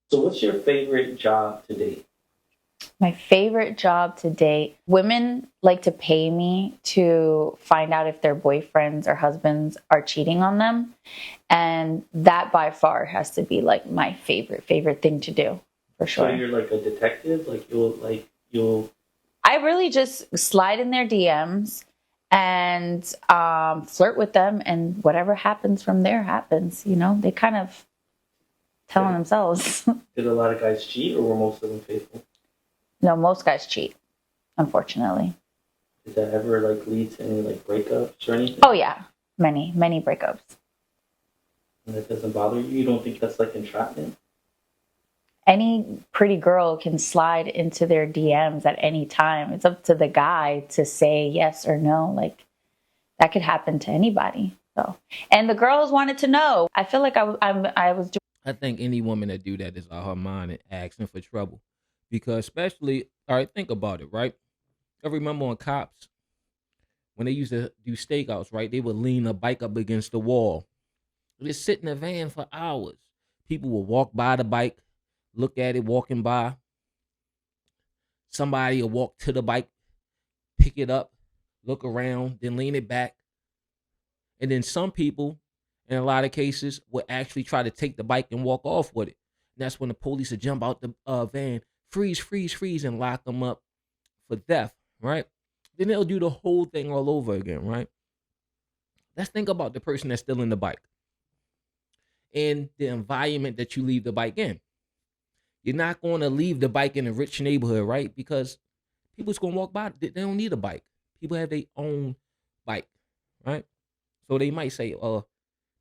So, what's your favorite job to date? My favorite job to date. Women like to pay me to find out if their boyfriends or husbands are cheating on them. And that by far has to be like my favorite thing to do for So sure. you're like a detective, like you'll I really just slide in their DMs and flirt with them, and whatever happens from there happens. They kind of tell on did, themselves. did a lot of guys cheat, or were most of them faithful? No, most guys cheat, unfortunately. Did that ever like lead to any like breakups or Oh, anything? yeah, many breakups. And that doesn't bother you? You don't think that's like entrapment? Any pretty girl can slide into their DMs at any time. It's up to the guy to say yes or no. Like that could happen to anybody. So, and the girls wanted to know. I feel like I was doing. I think any woman that do that is out her mind and asking for trouble. Because especially, all right, think about it, right? I remember on Cops, when they used to do stakeouts, right? They would lean a bike up against the wall. Just sit in the van for hours. People will walk by the bike, look at it walking by. Somebody will walk to the bike, pick it up, look around, then lean it back. And then some people, in a lot of cases, would actually try to take the bike and walk off with it. And that's when the police would jump out the van, freeze, freeze, freeze, and lock them up for theft, right? Then they'll do the whole thing all over again, right? Let's think about the person that's still in the bike and the environment that you leave the bike in. You're not going to leave the bike in a rich neighborhood, right? Because people's going to walk by. They don't need a bike. People have their own bike, right? So they might say,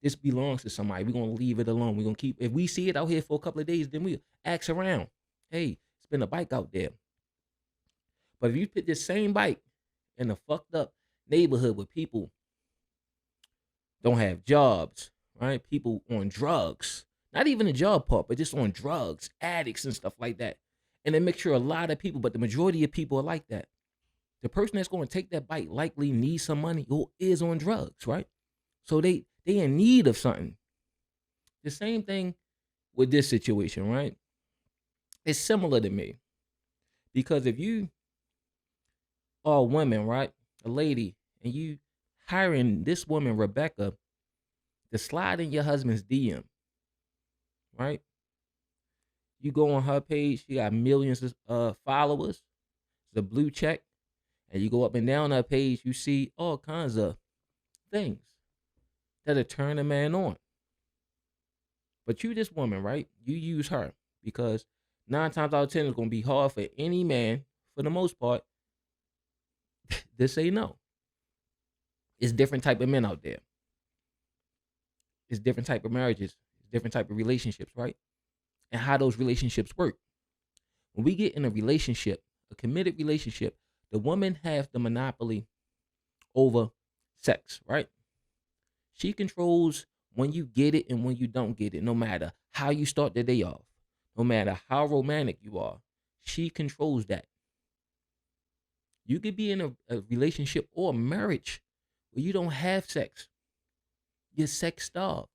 this belongs to somebody. We're gonna leave it alone. We're gonna keep if we see it out here for a couple of days, then we ask around. Hey, it's been a bike out there. But if you put this same bike in a fucked up neighborhood where people don't have jobs, right? People on drugs, not even the job part, but just on drugs, addicts and stuff like that. And a mixture of a lot of people, but the majority of people are like that. The person that's going to take that bike likely needs some money or is on drugs, right? So they in need of something. The same thing with this situation, right? It's similar to me because if you are a woman, right, a lady, and you hiring this woman Rebecca to slide in your husband's DM, right? You go on her page, she got millions of followers, the blue check, and you go up and down her page, you see all kinds of things that'll turn a man on. But you, this woman, right? You use her because 9 times out of 10 it's gonna be hard for any man, for the most part, to say no. It's different type of men out there. It's different type of marriages. It's different type of relationships, right? And how those relationships work. When we get in a relationship, a committed relationship, the woman has the monopoly over sex, right? She controls when you get it and when you don't get it, no matter how you start the day off, no matter how romantic you are. She controls that. You could be in a relationship or a marriage where you don't have sex. You're sex starved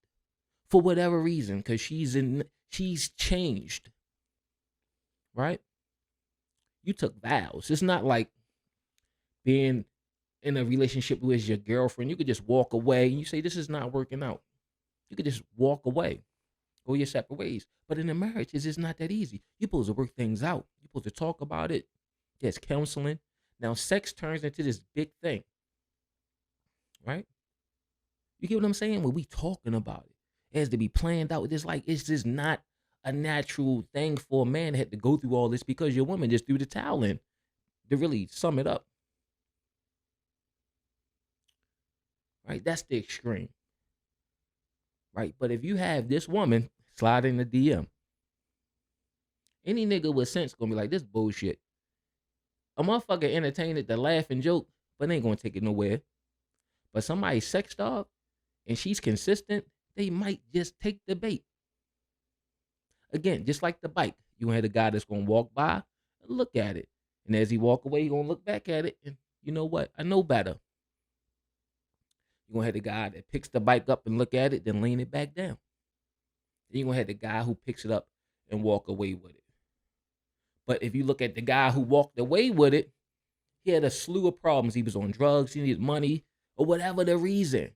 for whatever reason, because she's changed, right? You took vows. It's not like being in a relationship with your girlfriend. You could just walk away and you say, this is not working out. You could just walk away, go your separate ways. But in a marriage, it's just not that easy. You're supposed to work things out. You're supposed to talk about it. There's counseling. Now, sex turns into this big thing, right? You get what I'm saying? When we talking about it, it has to be planned out. It's like it's just not a natural thing for a man to have to go through all this because your woman just threw the towel in. To really sum it up, right? That's the extreme, right? But if you have this woman slide in the DM, any nigga with sense gonna be like, this bullshit. A motherfucker entertain it to laugh and joke, but they ain't gonna take it nowhere. But somebody sex dog and she's consistent, they might just take the bait. Again, just like the bike, you gonna have a guy that's gonna walk by and look at it. And as he walk away, he gonna look back at it and you know what? I know better. You're gonna have the guy that picks the bike up and look at it, then lean it back down. Then you're gonna have the guy who picks it up and walk away with it. But if you look at the guy who walked away with it, he had a slew of problems. He was on drugs, he needed money, or whatever the reason.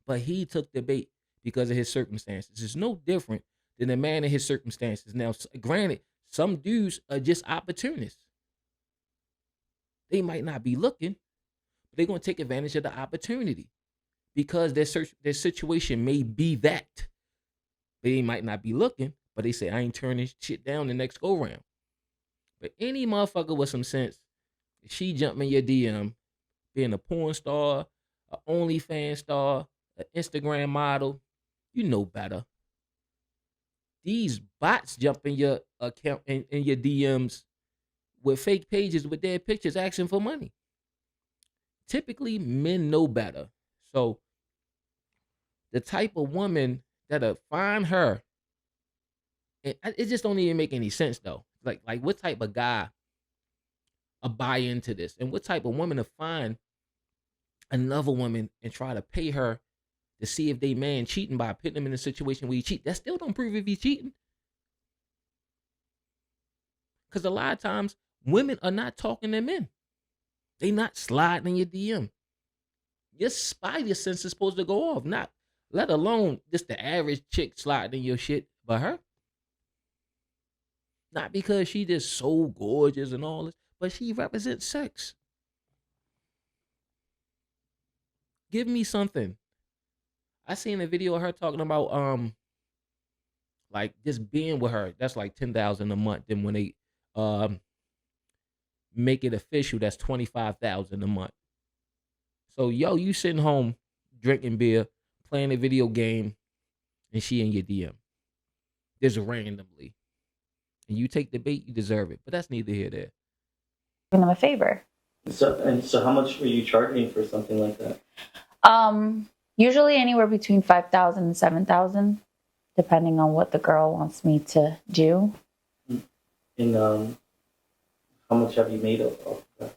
But he took the bait because of his circumstances. It's no different than a man in his circumstances. Now, granted, some dudes are just opportunists. They might not be looking, but they're going to take advantage of the opportunity because their situation may be that. They might not be looking, but they say, I ain't turning shit down the next go round. But any motherfucker with some sense, she jump in your DM, being a porn star, an OnlyFans star, an Instagram model, you know better. These bots jump in your account in your DMs with fake pages with their pictures asking for money. Typically, men know better. So the type of woman that'll find her, it just don't even make any sense though. Like what type of guy a buy into this, and what type of woman to find another woman and try to pay her to see if they man cheating by putting him in a situation where he cheat. That still don't prove if he's cheating. Because a lot of times women are not talking to men. They not sliding in your DM. Your spider sense is supposed to go off, not let alone just the average chick sliding in your shit, but her. Not because she just so gorgeous and all this, but she represents sex. Give me something. I seen a video of her talking about like just being with her. That's like 10,000 a month. Then when they make it official, that's 25,000 a month. So yo, you sitting home drinking beer, playing a video game, and she in your DM. Just randomly. And you take the bait, you deserve it. But that's neither here nor there. Doing them a favor. So how much were you charging for something like that? Usually anywhere between 5,000 and 7,000, depending on what the girl wants me to do. And how much have you made of that?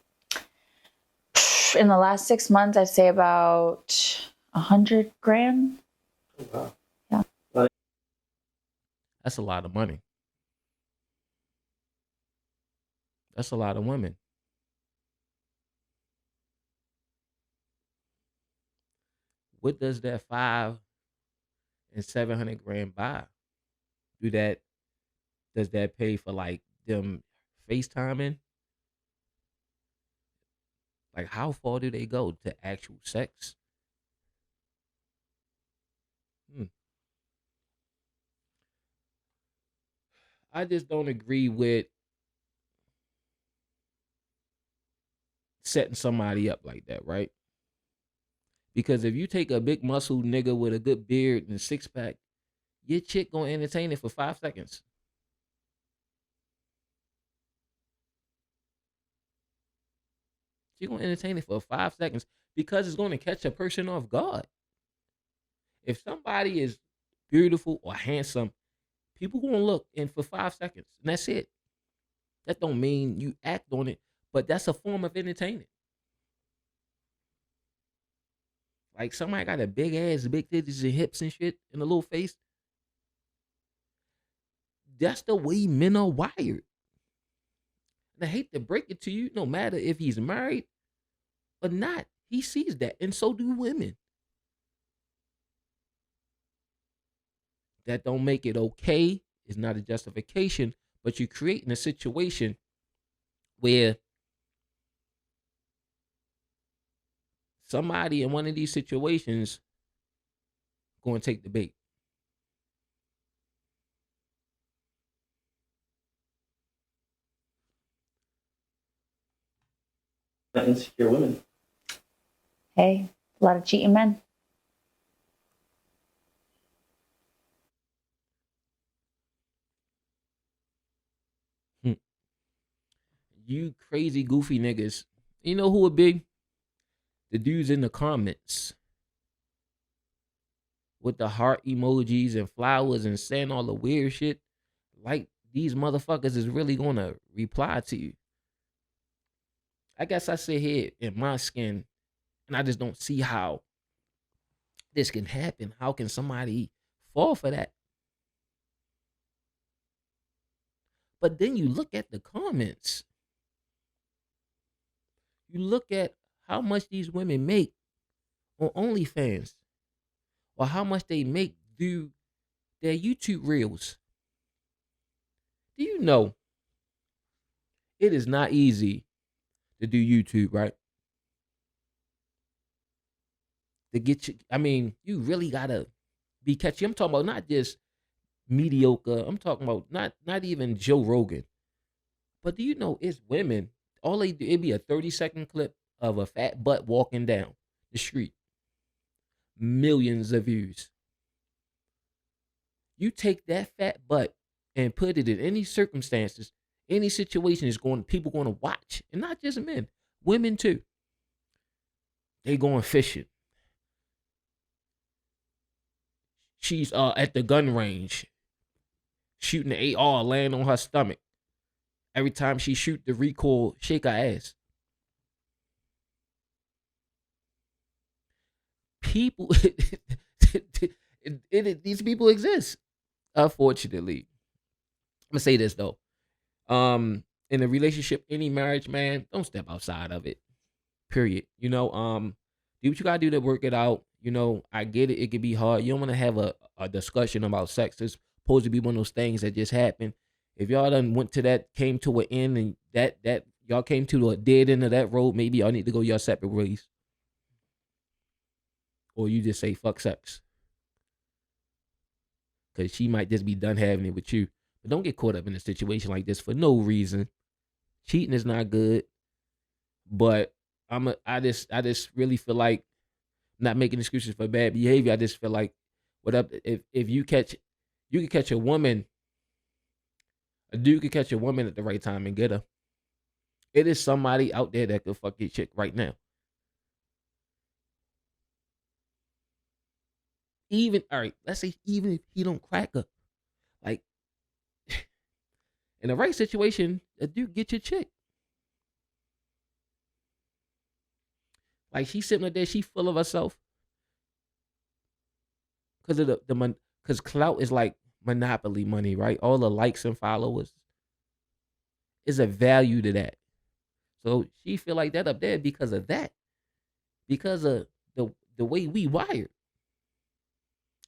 In the last 6 months, I'd say about 100 grand. Oh, wow. Yeah. That's a lot of money. That's a lot of women. What does that 5 and 700 grand buy? Does that pay for like them FaceTiming? Like how far do they go to actual sex? I just don't agree with setting somebody up like that, right? Because if you take a big muscle nigga with a good beard and a six pack, your chick gonna entertain it for 5 seconds. She gonna entertain it for 5 seconds because it's gonna catch a person off guard. If somebody is beautiful or handsome, people gonna look in for 5 seconds, and that's it. That don't mean you act on it, but that's a form of entertainment. Like somebody got a big ass, big titties and hips and shit, and a little face. That's the way men are wired. And I hate to break it to you, no matter if he's married or not, he sees that, and so do women. That don't make it okay. It's not a justification, but you're creating a situation where somebody in one of these situations going to take the bait. Insecure women. Hey, a lot of cheating men. You crazy goofy niggas. You know who would be? The dudes in the comments with the heart emojis and flowers and saying all the weird shit. Like these motherfuckers is really gonna reply to you. I guess I sit here in my skin and I just don't see how this can happen. How can somebody fall for that? But then you look at the comments. You look at how much these women make on OnlyFans or how much they make through their YouTube reels. Do you know it is not easy to do YouTube, right? To get you, I mean, you really gotta be catchy. I'm talking about not just mediocre. I'm talking about not even Joe Rogan. But do you know it's women? All they do, it'd be a 30-second clip of a fat butt walking down the street. Millions of views. You take that fat butt and put it in any circumstances, any situation is going people going to watch. And not just men, women too. They going fishing. She's at the gun range shooting the AR laying on her stomach. Every time she shoot the recoil, shake her ass. People, these people exist. Unfortunately, I'm gonna say this though. In a relationship, any marriage, man, don't step outside of it. Period. Do what you gotta do to work it out. I get it. It can be hard. You don't want to have a discussion about sex. It's supposed to be one of those things that just happen. If y'all done went to that, came to an end, and that y'all came to a dead end of that road, maybe y'all need to go your separate ways, or you just say fuck sex, because she might just be done having it with you. But don't get caught up in a situation like this for no reason. Cheating is not good, but I just really feel like not making excuses for bad behavior. I just feel like what up if you can catch a woman, a dude could catch a woman at the right time and get her. It is somebody out there that could fuck your chick right now. Even all right, let's say even if he don't crack her, like in the right situation, a dude get your chick. Like she's sitting up there, she full of herself because of because clout is like monopoly money, right? All the likes and followers is a value to that. So she feel like that up there because of that, because of the way we wired.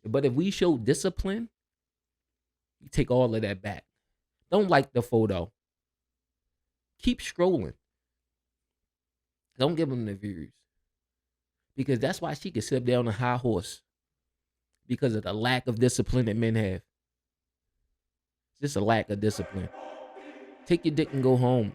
But if we show discipline, you take all of that back. Don't like the photo. Keep scrolling. Don't give them the views because that's why she can sit up there on a high horse because of the lack of discipline that men have. It's just a lack of discipline. Take your dick and go home.